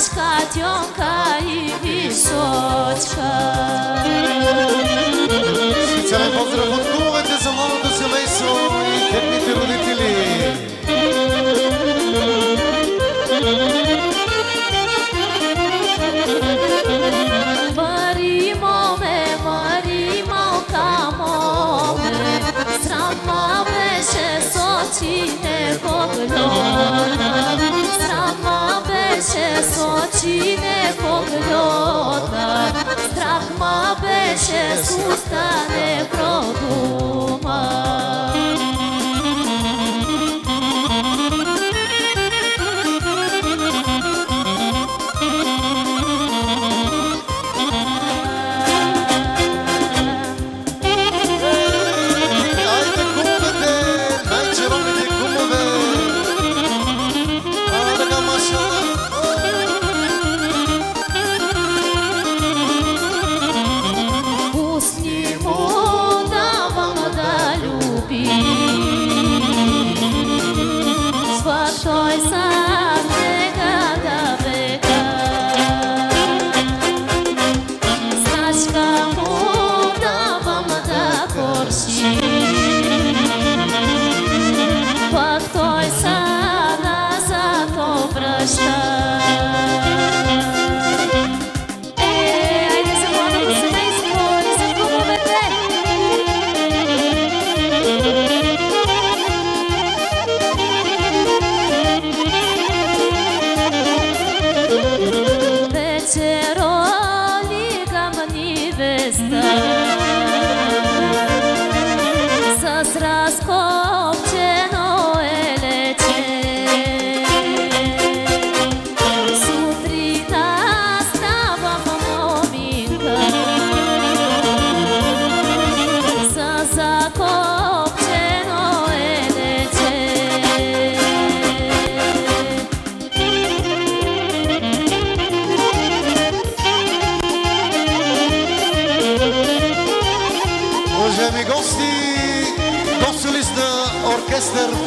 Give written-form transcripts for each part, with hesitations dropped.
Катенка и Височка. Специален поздрав от кумовете за младото семейство и техните родители. Мари малка моме, срама беше с очите погледна. Срама беше с очите погледна. Страх ма беше с уста не продума.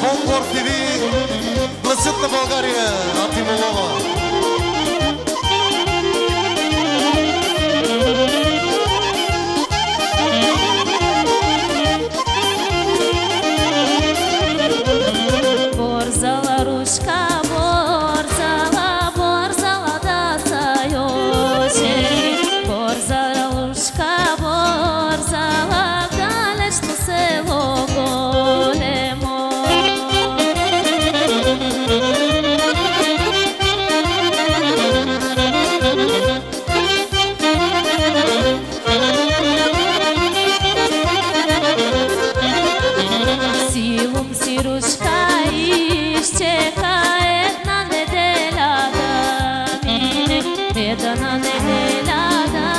Фолклор ТВ, гласът на България, Ати Молова. Борзала ручка, борзала да сайоше. Борзала ручка, борзала в далечно село големо. Силум си ручка изчека една неделя да мине, една неделя да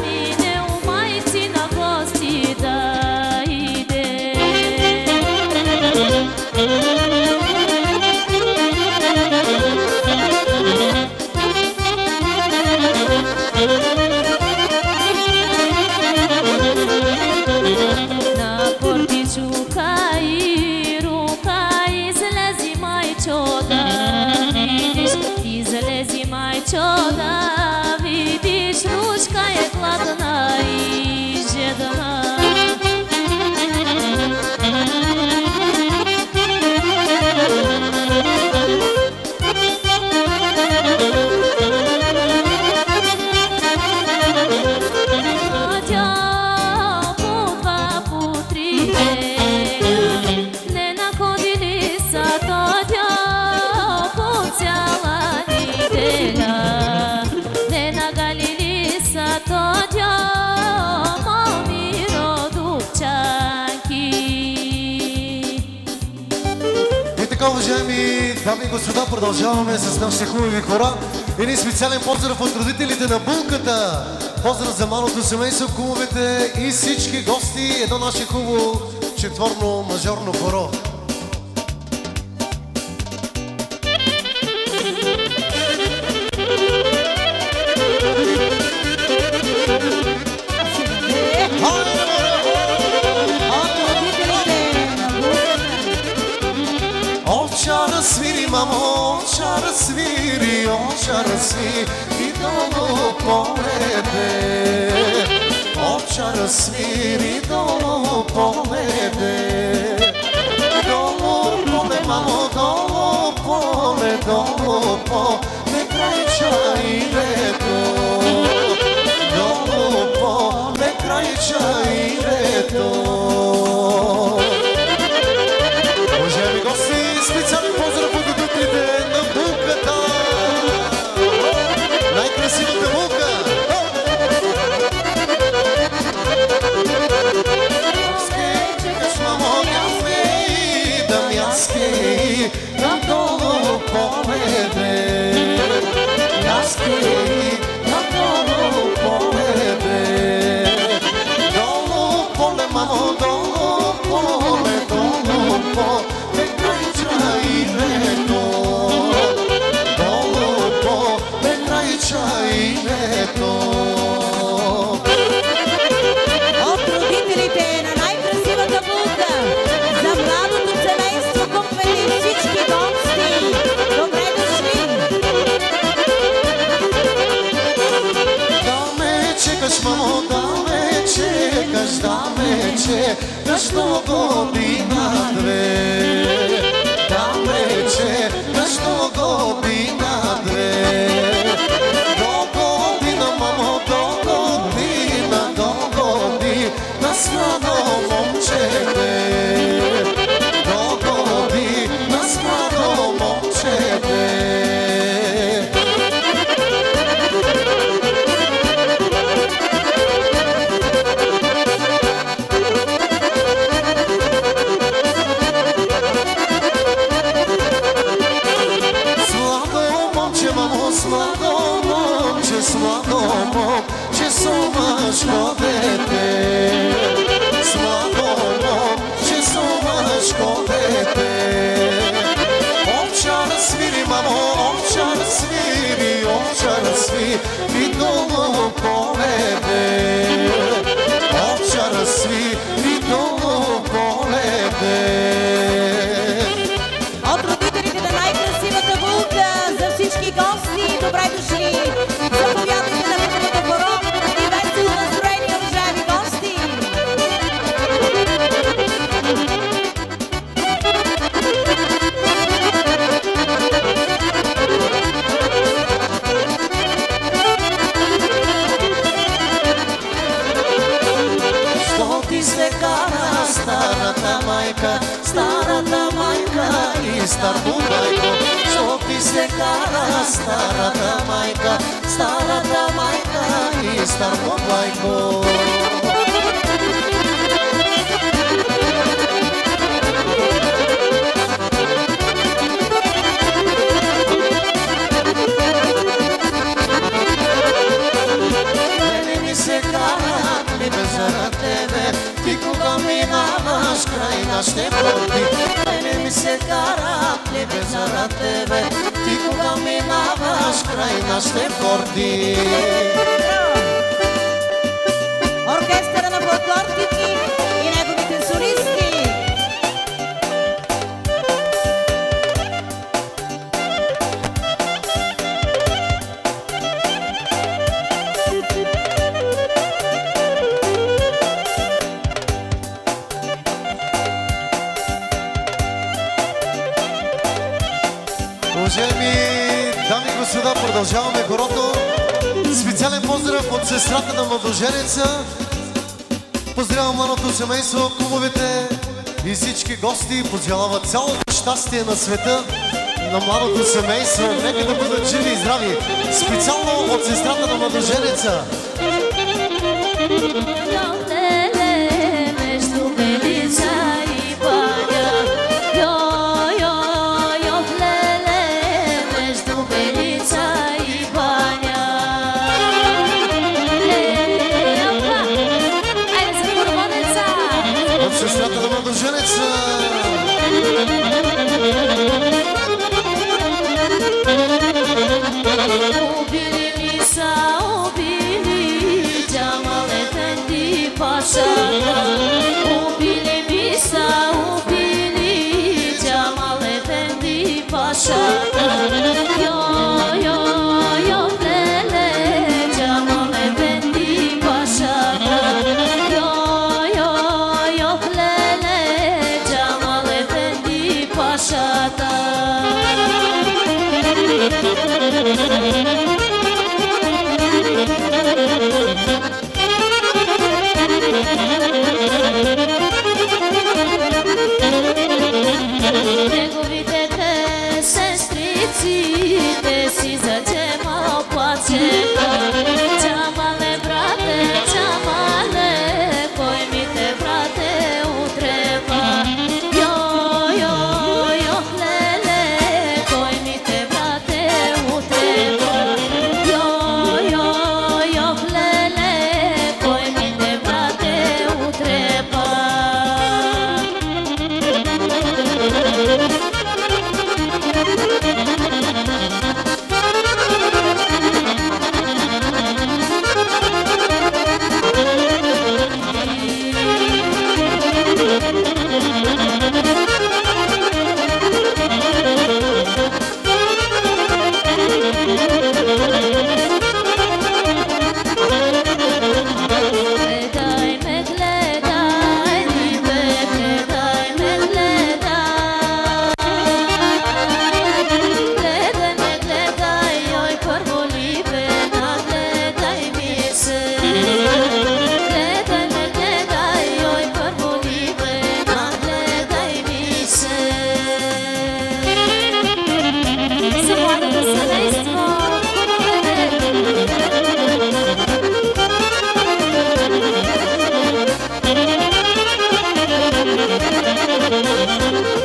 мине, у майци на гости да иде. На портичука и рука излези майчо да видиш, излези майчо да видиш, ручка е гладна и жедна. Уважаеми дами и господа, продължаваме с нашите хубави хора. Един специален поздрав от родителите на Булката. Поздрав за малото семейство, кумовете и всички гости. Едно наше хубаво четворно мажорно хоро. Овчара свири, мамо, овчара свири и долу полете. Овчара свири долу полете. Долу поле, мамо, долу поле край чаирето. Долу поле край чаирето. Уважаеми гости, специален поздрав от любителите на булката! Най-красивата булка! Чекаш, мамо, мяске, да мяске, надолу полебе. Мяске, надолу полебе. Долу поле, мамо, долу поле, долу поле, край чаирето. Долу поле, край чаирето. От родителите на най-красивата булка за младото семейство купвате всички гости. Добре дошли! Да ме чекаш, мамо, да ме чекаш до година-две. Да ме чекаш до година-две. До година, мамо, до година с младо момчете. До година с младо момчете. Младо момче, сумашко дете. С младо момче, сумашко дете. Овчара свири, мамо, овчара свири долу полебе. Овчара свири долу полебе. От родителите на най-красивата булка за всички гости, добре дошли! Заповядайте на първото хоро и весело настроение, уважаеми гости! Що ти се кара старата майка и стар бубайко? Що ти се кара старата майка и стар бубайко? Мене ми се кара клипе за тебе, ти кога минаваш край нашите порти. Мене ми се кара клипе за тебе, ти кога минаваш край нашите порти. Оркестъра на фолклор Тики и неговите солисти. Уважаеми дами и господа, продължаваме хорото. Специален поздрав от сестрата на младоженеца. Поздравявам младото семейство, кумовете и всички гости. Пожелават цялото щастие на света на младото семейство. Нека да бъдат живи и здрави. Специално от сестрата на младоженеца. Сестрата на младоженеца. Убили ми са, убили Джамал Ефенди пашата. Убили ми са, убили Джамал Ефенди пашата. Йо, леле, Джамал ефенди пашата. Йо, леле, Джамал ефенди пашата. Неговите две сестрици, те си за Джемал плачеха. Джамале, брате, Джамале, кой ми те, брате, утреба? Йо, леле, кой ми те, брате, утреба? Йо, леле, кой ми те, брате, утреба?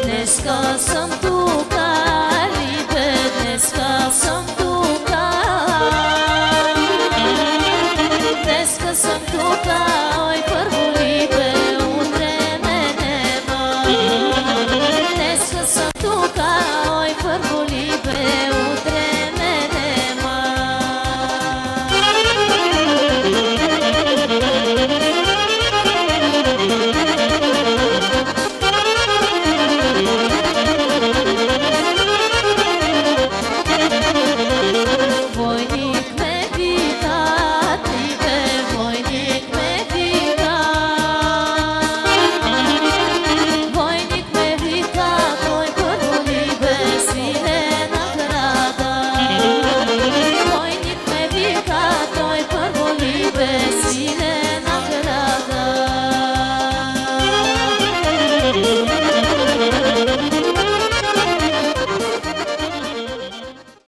Днеска съм тук